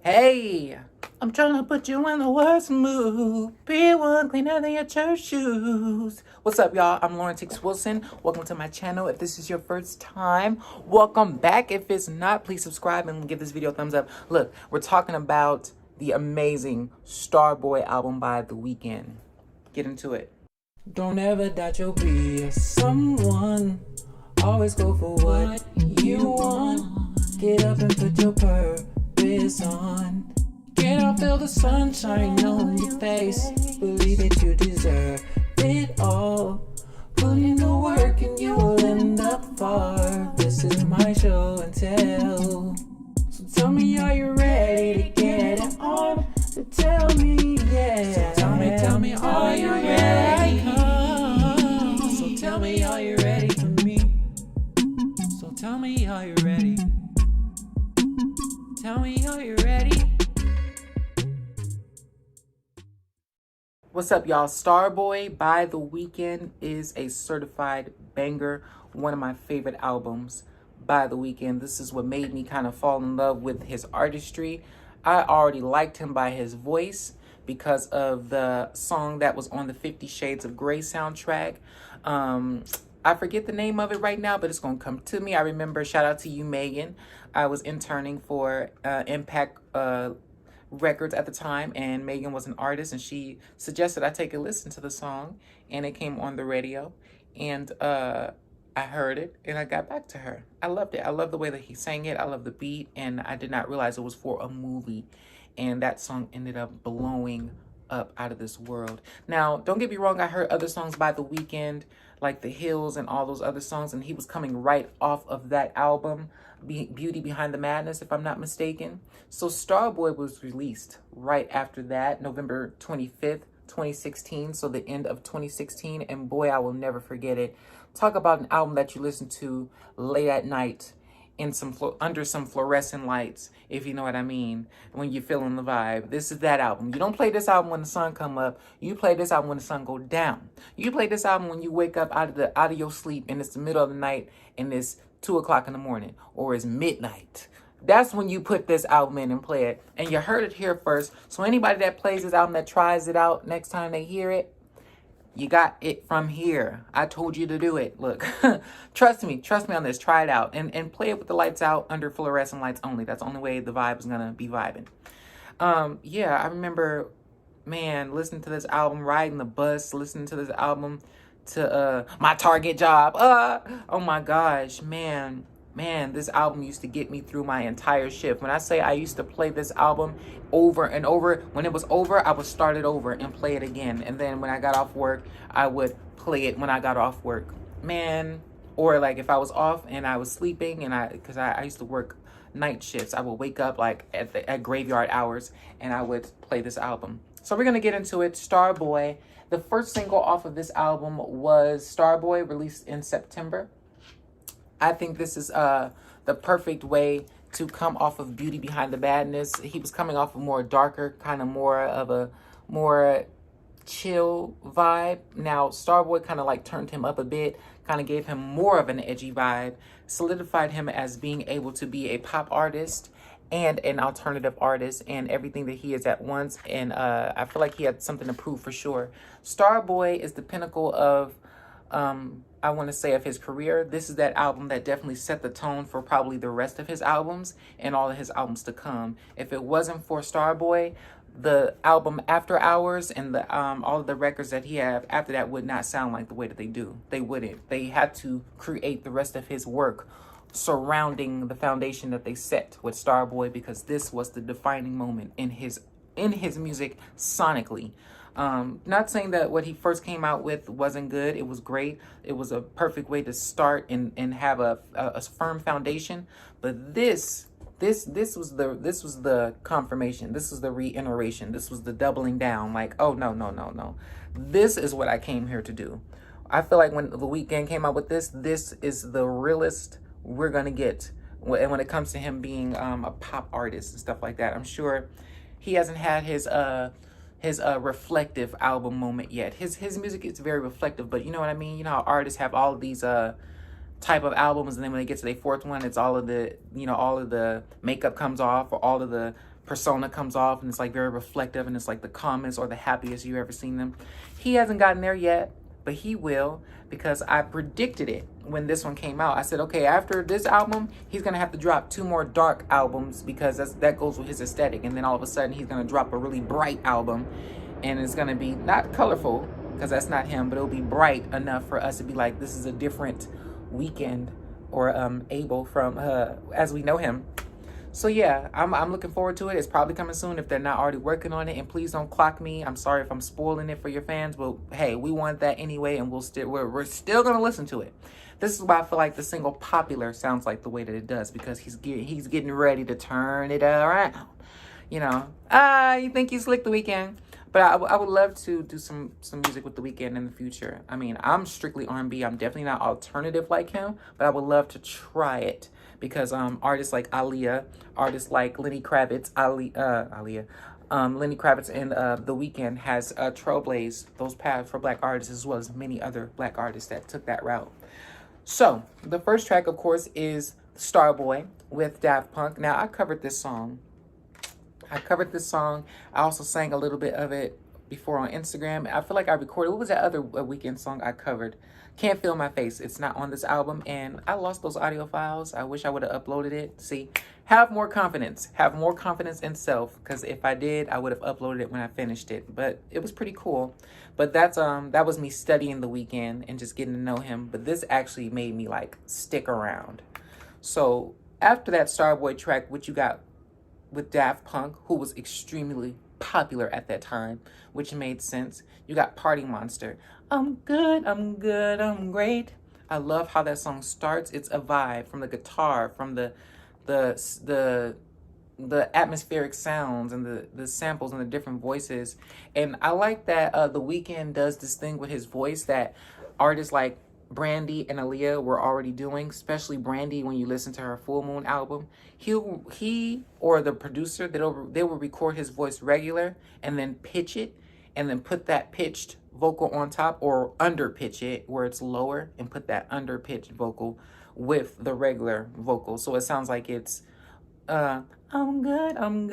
Hey, I'm trying to put you in the worst mood. Be one cleaner than your church shoes. What's up, y'all? I'm Lauren Tix Wilson. Welcome to my channel. If this is your first time, welcome back. If it's not, please subscribe and give this video a thumbs up. Look, we're talking about the amazing Starboy album by The Weeknd. Get into it. Don't ever doubt you'll be someone. Always go for what you want. Get up and put your purpose on. Get up, feel the sunshine on your face. Believe that you deserve it all. Put in the work and you will end up far. This is my show and tell. So tell me, are you ready to get it on? So tell me, yeah. So tell me, are you ready? So tell me, are you ready for me? So tell me, are you ready? Tell me, are you ready? What's up, y'all? Starboy by The Weeknd is a certified banger. One of my favorite albums by The Weeknd. This is what made me kind of fall in love with his artistry. I already liked him by his voice because of the song that was on the 50 Shades of Grey soundtrack. I forget the name of it right now, but it's going to come to me. I remember, shout out to you, Megan. I was interning for Impact Records at the time, and Megan was an artist, and she suggested I take a listen to the song, and it came on the radio, and I heard it, and I got back to her. I loved it. I love the way that he sang it. I love the beat, and I did not realize it was for a movie, and that song ended up blowing up out of this world. Now, don't get me wrong, I heard other songs by The Weeknd, like The Hills and all those other songs, and he was coming right off of that album, Beauty Behind the Madness, if I'm not mistaken. So Starboy was released right after that, November 25th, 2016, so the end of 2016, and boy, I will never forget it. Talk about an album that you listen to late at night in under some fluorescent lights, if you know what I mean, when you're feeling the vibe. This is that album. You don't play this album when the sun come up. You play this album when the sun go down. You play this album when you wake up out of your sleep and it's the middle of the night and it's 2 o'clock in the morning or it's midnight. That's when you put this album in and play it. And you heard it here first. So anybody that plays this album, that tries it out next time they hear it, you got it from here. I told you to do it. Look, trust me on this. Try it out and play it with the lights out under fluorescent lights only. That's the only way the vibe is gonna be vibing. Yeah, I remember, man, listening to this album, riding the bus, listening to this album to my Target job. Oh my gosh, man, this album used to get me through my entire shift. When I say I used to play this album over and over, when it was over, I would start it over and play it again. And then when I got off work, I would play it when I got off work. Man, or like if I was off and I was sleeping and because I used to work night shifts, I would wake up like at graveyard hours and I would play this album. So we're going to get into it. Starboy. The first single off of this album was Starboy, released in September. I think this is the perfect way to come off of Beauty Behind the Madness. He was coming off a more darker, kind of more of a more chill vibe. Now, Starboy kind of like turned him up a bit, kind of gave him more of an edgy vibe, solidified him as being able to be a pop artist and an alternative artist and everything that he is at once. And I feel like he had something to prove for sure. Starboy is the pinnacle of I want to say of his career. This is that album that definitely set the tone for probably the rest of his albums and all of his albums to come. If it wasn't for Starboy, the album After Hours and the all of the records that he had after that would not sound like the way that they do. They wouldn't. They had to create the rest of his work surrounding the foundation that they set with Starboy, because this was the defining moment in his music sonically. Not saying that what he first came out with wasn't good. It was great. It was a perfect way to start and have a firm foundation. But this was the confirmation. This was the reiteration. This was the doubling down. Like, oh no. This is what I came here to do. I feel like when The Weeknd came out with this is the realest we're gonna get. And when it comes to him being a pop artist and stuff like that, I'm sure he hasn't had his reflective album moment yet. His music is very reflective, but you know what I mean? You know how artists have all of these type of albums, and then when they get to their fourth one, it's all of the, you know, all of the makeup comes off, or all of the persona comes off and it's like very reflective and it's like the calmest or the happiest you ever seen them. He hasn't gotten there yet, but he will, because I predicted it when this one came out. I said, okay, after this album, he's gonna have to drop 2 more dark albums because that goes with his aesthetic. And then all of a sudden he's gonna drop a really bright album, and it's gonna be not colorful because that's not him, but it'll be bright enough for us to be like, this is a different Weeknd or Abel from as we know him. So yeah, I'm looking forward to it. It's probably coming soon if they're not already working on it. And please don't clock me. I'm sorry if I'm spoiling it for your fans, but hey, we want that anyway, and we're still gonna listen to it. This is why I feel like the single "Popular" sounds like the way that it does, because he's getting ready to turn it around. You know, you think he's slick, The Weeknd? But I would love to do some music with The Weeknd in the future. I mean, I'm strictly R&B. I'm definitely not alternative like him, but I would love to try it. Because artists like Aaliyah, artists like Lenny Kravitz, Lenny Kravitz and The Weeknd has trailblazed those paths for Black artists, as well as many other Black artists that took that route. So the first track, of course, is Starboy with Daft Punk. Now, I covered this song. I also sang a little bit of it before on Instagram. I feel like I recorded, what was that other Weeknd song I covered? Can't Feel My Face. It's not on this album, and I lost those audio files. I wish I would have uploaded it. See, have more confidence in self, because if I did, I would have uploaded it when I finished it. But it was pretty cool. But that was me studying The Weeknd and just getting to know him. But this actually made me like stick around. So after that Starboy track, which you got with Daft Punk, who was extremely popular at that time, which made sense. You got Party Monster. I'm good, I'm great. I love how that song starts. It's a vibe from the guitar, from the atmospheric sounds and the samples and the different voices. And I like that The Weeknd does this thing with his voice that artists like Brandy and Aaliyah were already doing, especially Brandy when you listen to her Full Moon album. He or the producer, they will record his voice regular and then pitch it and then put that pitched vocal on top, or under pitch it where it's lower and put that under pitched vocal with the regular vocal. So it sounds like it's I'm good, I'm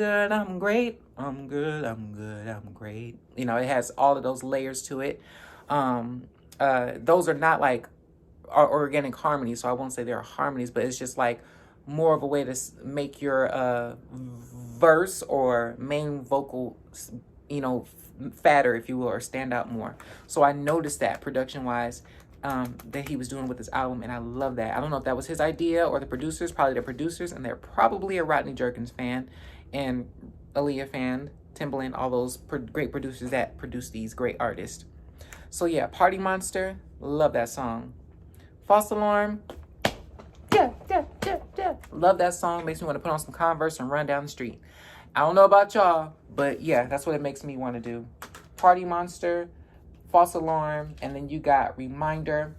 great, I'm good, I'm great. You know, it has all of those layers to it. Those are not like organic harmonies, so I won't say they're harmonies, but it's just like more of a way to make your verse or main vocal, you know, fatter, if you will, or stand out more. So I noticed that production-wise that he was doing with this album, and I love that. I don't know if that was his idea or the producers, probably the producers, and they're probably a Rodney Jerkins fan and Aaliyah fan, Timbaland, all those great producers that produce these great artists. So yeah, Party Monster, love that song. False Alarm, yeah. Love that song. Makes me want to put on some Converse and run down the street. I don't know about y'all, but yeah, that's what it makes me want to do. Party Monster, False Alarm, and then you got Reminder.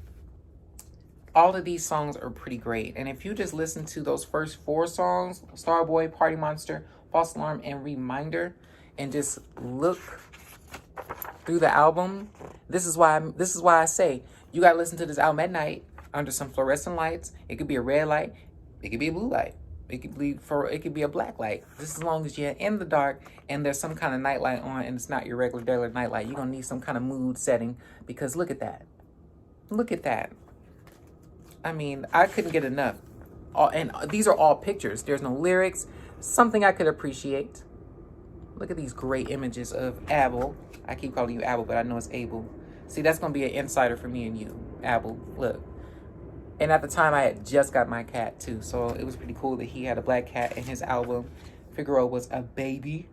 All of these songs are pretty great. And if you just listen to those first 4 songs, Starboy, Party Monster, False Alarm, and Reminder, and just look through the album, this is why I say you gotta listen to this album at night under some fluorescent lights. It could be a red light, it could be a blue light, it could be a black light. Just as long as you're in the dark and there's some kind of night light on and it's not your regular night light, you're gonna need some kind of mood setting, because look at that. I mean, I couldn't get enough. And these are all pictures. There's no lyrics. Something I could appreciate. Look at these great images of Abel. I keep calling you Abel, but I know it's Abel. See, that's going to be an insider for me and you, Abel. Look. And at the time, I had just got my cat, too. So it was pretty cool that he had a black cat in his album. Figaro was a baby.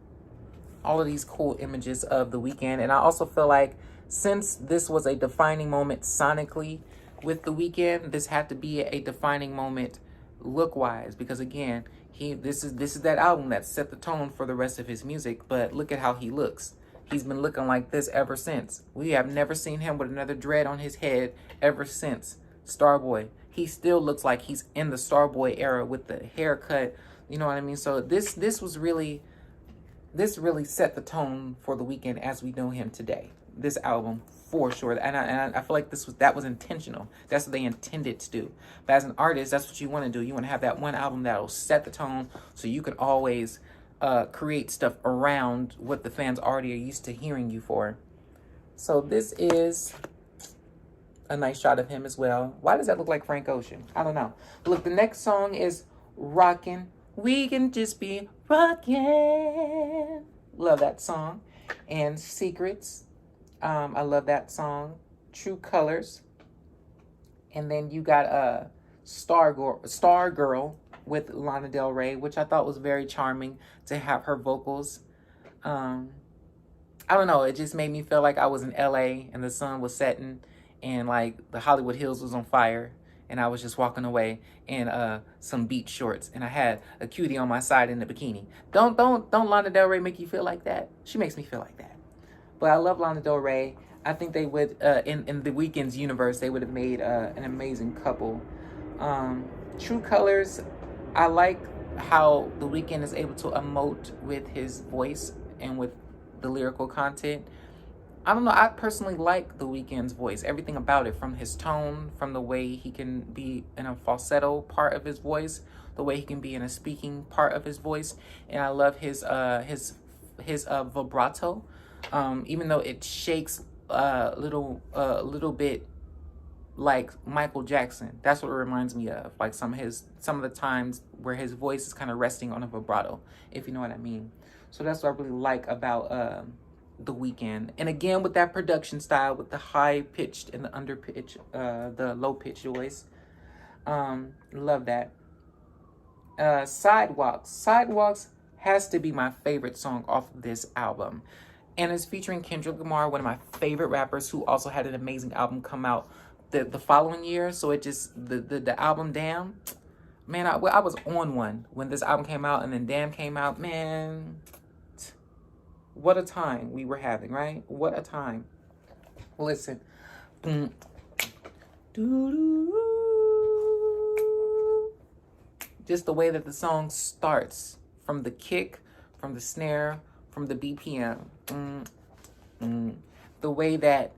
All of these cool images of The Weeknd. And I also feel like since this was a defining moment sonically with The Weeknd, this had to be a defining moment look-wise. Because, again, this is that album that set the tone for the rest of his music. But look at how he looks. He's been looking like this ever since. We have never seen him with another dread on his head ever since Starboy. He still looks like he's in the Starboy era with the haircut. You know what I mean? So this really set the tone for The Weeknd as we know him today. This album, for sure. And I feel like that was intentional. That's what they intended to do. But as an artist, that's what you want to do. You want to have that one album that'll set the tone so you can always create stuff around what the fans already are used to hearing you for. So this is a nice shot of him as well. Why does that look like Frank Ocean? I don't know. Look, the next song is Rockin'. We Can Just Be Rockin'. Love that song. And Secrets. I love that song. True Colors. And then you got Star Girl with Lana Del Rey, which I thought was very charming to have her vocals. I don't know. It just made me feel like I was in LA and the sun was setting and like the Hollywood Hills was on fire. And I was just walking away in some beach shorts, and I had a cutie on my side in a bikini. Don't Lana Del Rey make you feel like that? She makes me feel like that. But I love Lana Del Rey. I think they would, in the Weeknd's universe, they would have made an amazing couple. True Colors, I like how The Weeknd is able to emote with his voice and with the lyrical content. I don't know, I personally like The Weeknd's voice. Everything about it, from his tone, from the way he can be in a falsetto part of his voice, the way he can be in a speaking part of his voice. And I love his vibrato. Even though it shakes a little bit like Michael Jackson. That's what it reminds me of. Like some of the times where his voice is kind of resting on a vibrato, if you know what I mean. So that's what I really like about The Weeknd. And again, with that production style, with the high pitched and the under pitch, the low pitched voice. Love that. Sidewalks has to be my favorite song off of this album. And it's featuring Kendrick Lamar, one of my favorite rappers, who also had an amazing album come out the following year. So it just, the album Damn, man, I was on one when this album came out, and then Damn came out. Man, what a time we were having, right? What a time. Listen. Just the way that the song starts, from the kick, from the snare, from the BPM. The way that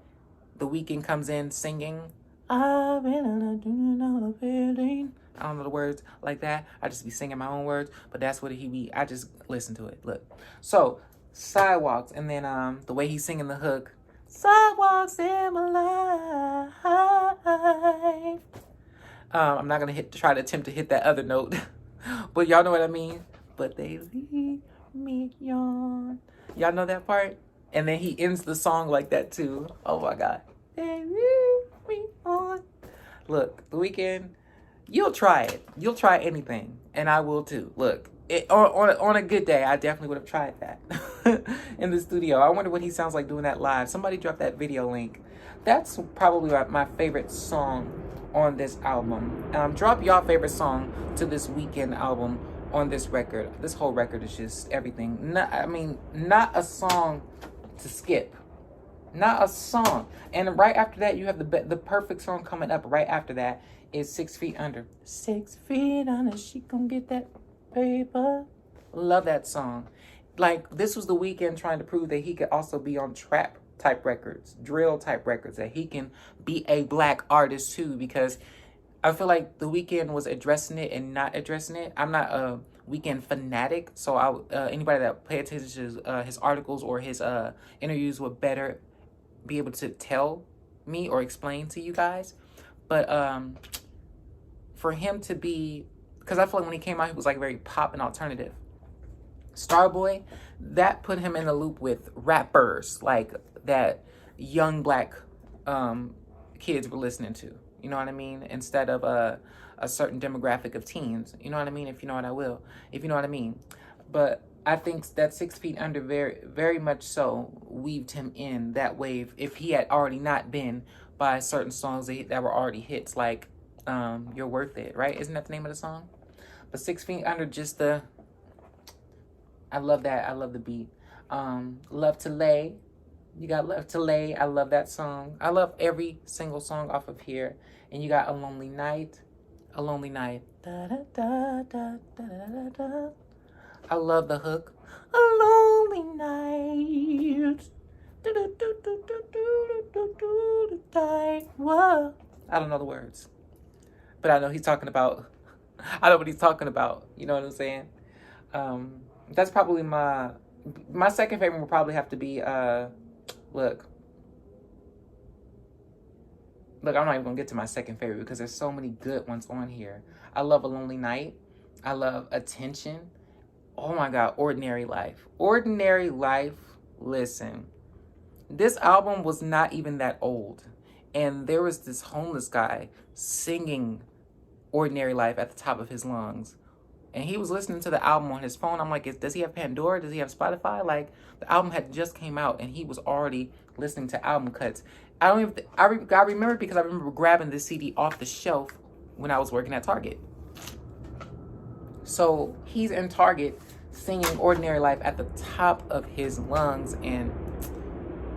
The Weeknd comes in singing, I've been on a feeling. I don't know the words like that. I just be singing my own words, but that's what he be. I just listen to it. Look. So, Sidewalks, and then the way he's singing the hook, Sidewalks in my life. I'm not gonna try to attempt to hit that other note, but y'all know what I mean. But they leave me on. Y'all know that part? And then he ends the song like that too. Oh my God. They leave me on. Look, The Weeknd, you'll try it. You'll try anything, and I will too. Look, on a good day, I definitely would have tried that in the studio. I wonder what he sounds like doing that live. Somebody drop that video link. That's probably my favorite song on this album. Drop y'all favorite song to this Weeknd album on this record. This whole record is just everything. Not a song to skip. Not a song. And right after that, you have the perfect song coming up. Right after that is 6 Feet Under. 6 feet under, she gon' get that paper. Love that song. Like, this was The Weeknd trying to prove that he could also be on trap type records, drill type records, that he can be a black artist too, because I feel like The Weeknd was addressing it and not addressing it. I'm not a Weeknd fanatic, so anybody that pay attention to his articles or his interviews would better be able to tell me or explain to you guys. But for him to be, because I feel like when he came out, he was like very pop and alternative. Starboy, that put him in the loop with rappers like that young black kids were listening to. You know what I mean? Instead of a certain demographic of teens. You know what I mean? If you know what I will. If you know what I mean. But I think that 6 Feet Under very, very much so weaved him in that wave, if he had already not been by certain songs that were already hits, like You're Worth It, right? Isn't that the name of the song? But 6 Feet Under, just I love that. I love the beat. Love to Lay. You got Love to Lay. I love that song. I love every single song off of here. And you got A Lonely Night. A Lonely Night. Da, da, da, da, da, da, da. I love the hook. A lonely night. Do, do, do, do, do, do, do, do, do, whoa. I don't know the words. But I know he's talking about, I know what he's talking about. You know what I'm saying? That's probably my second favorite will probably have to be look. Look, I'm not even gonna get to my second favorite because there's so many good ones on here. I love A Lonely Night. I love Attention. Oh my God, Ordinary Life. Ordinary Life, listen. This album was not even that old. And there was this homeless guy singing Ordinary Life at the top of his lungs. And he was listening to the album on his phone. I'm like, does he have Pandora? Does he have Spotify? Like, the album had just came out and he was already listening to album cuts. I remember because I remember grabbing this CD off the shelf when I was working at Target. So he's in Target singing Ordinary Life at the top of his lungs. And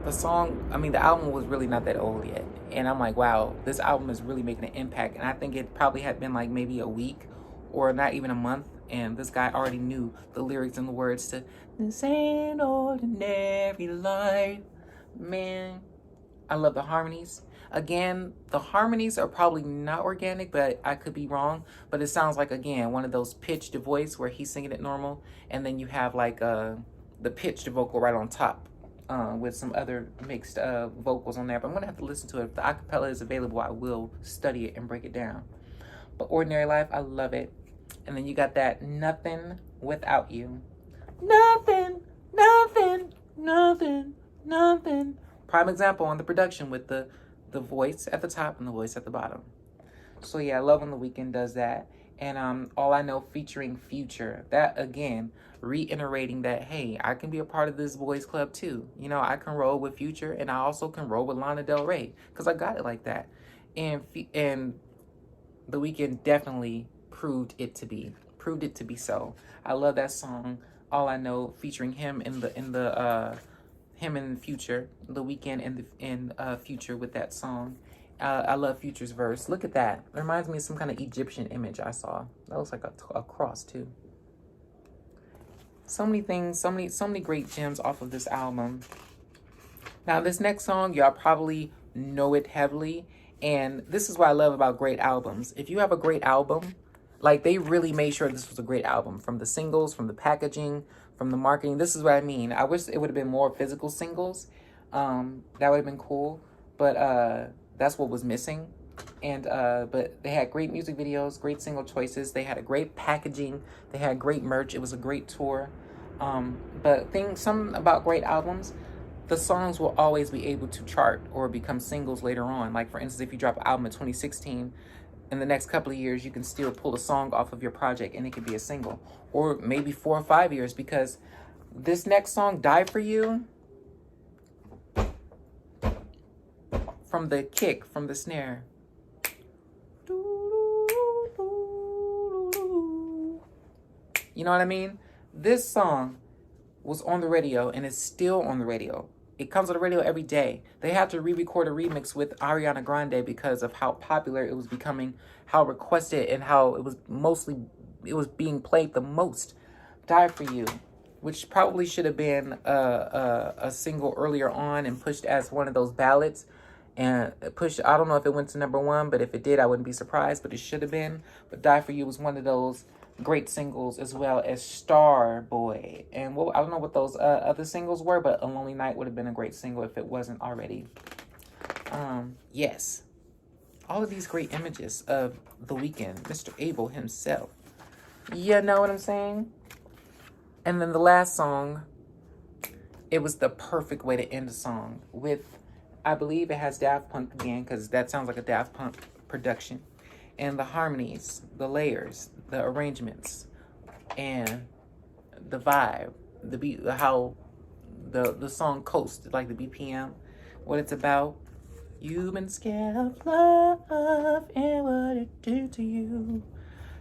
the album was really not that old yet. And I'm like, wow, this album is really making an impact. And I think it probably had been like maybe a week or not even a month. And this guy already knew the lyrics and the words to This Ain't Ordinary Life. Man, I love the harmonies. Again, the harmonies are probably not organic, but I could be wrong. But it sounds like, again, one of those pitched voice where he's singing it normal. And then you have like the pitched vocal right on top. With some other mixed vocals on there. But I'm going to have to listen to it. If the acapella is available, I will study it and break it down. But Ordinary Life, I love it. And then you got that Nothing Without You. Nothing, nothing, nothing, nothing. Prime example on the production with the voice at the top and the voice at the bottom. So yeah, I love when The Weeknd does that. And All I Know featuring Future. That, again, reiterating that, hey, I can be a part of this boys club too. You know, I can roll with Future and I also can roll with Lana Del Rey because I got it like that. And The Weeknd definitely proved it to be so. I love that song, All I Know, featuring him in Future, The Weeknd in Future with that song. I love Future's verse. Look at that. It reminds me of some kind of Egyptian image I saw. That looks like a cross too. So many things, so many great gems off of this album. Now this next song, y'all probably know it heavily. And this is what I love about great albums. If you have a great album, like they really made sure this was a great album. From the singles, from the packaging, from the marketing. This is what I mean. I wish it would have been more physical singles. That would have been cool. But that's what was missing. And but they had great music videos, great single choices. They had a great packaging. They had great merch. It was a great tour. But something about great albums, the songs will always be able to chart or become singles later on. Like, for instance, if you drop an album in 2016, in the next couple of years, you can still pull a song off of your project and it could be a single. Or maybe 4 or 5 years, because this next song, Die For You, from the kick, from the snare. You know what I mean? This song was on the radio and is still on the radio. It comes on the radio every day. They had to re-record a remix with Ariana Grande because of how popular it was becoming, how requested, and how it was being played the most. Die For You, which probably should have been a single earlier on and pushed as one of those ballads. And pushed, I don't know if it went to #1, but if it did, I wouldn't be surprised, but it should have been. But Die For You was one of those great singles, as well as Starboy. And I don't know what those other singles were, but A Lonely Night would have been a great single if it wasn't already. Yes. All of these great images of The Weeknd, Mr. Abel himself. You know what I'm saying? And then the last song, it was the perfect way to end a song with, I believe it has Daft Punk again, because that sounds like a Daft Punk production. And the harmonies, the layers, the arrangements, and the vibe, the beat, how the song coasts, like the BPM, what it's about. You've been scared of love and what it did to you.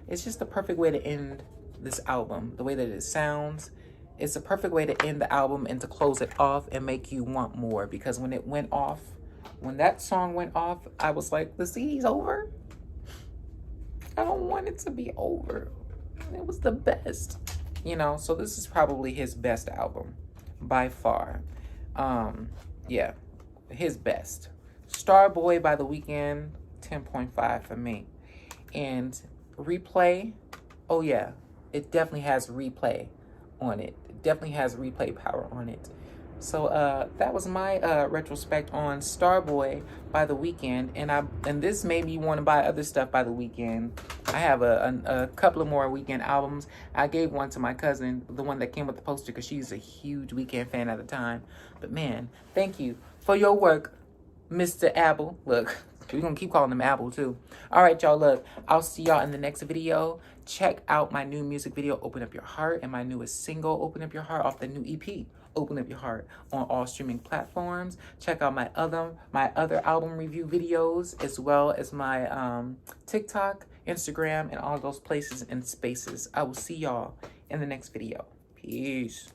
It's just the perfect way to end this album. The way that it sounds, it's a perfect way to end the album and to close it off and make you want more. Because when it went off, when that song went off, I was like, the CD's over? I don't want it to be over. It was the best. You know, so this is probably his best album by far. Yeah, his best. Starboy by The Weeknd, 10.5 for me. And Replay, oh yeah, it definitely has Replay on it. It definitely has replay power on it. So that was my retrospect on Starboy by The Weeknd, and this made me want to buy other stuff by The Weeknd. I have a couple of more Weeknd albums. I gave one to my cousin, the one that came with the poster, because she's a huge Weeknd fan at the time. But man, thank you for your work, Mr. Apple. Look, we're gonna keep calling him Apple too. All right, y'all, look, I'll see y'all in the next video. Check out my new music video, Open Up Your Heart, and my newest single, Open Up Your Heart, off the new EP, Open Up Your Heart, on all streaming platforms. Check out my other album review videos, as well as my TikTok, Instagram, and all those places and spaces. I will see y'all in the next video. Peace.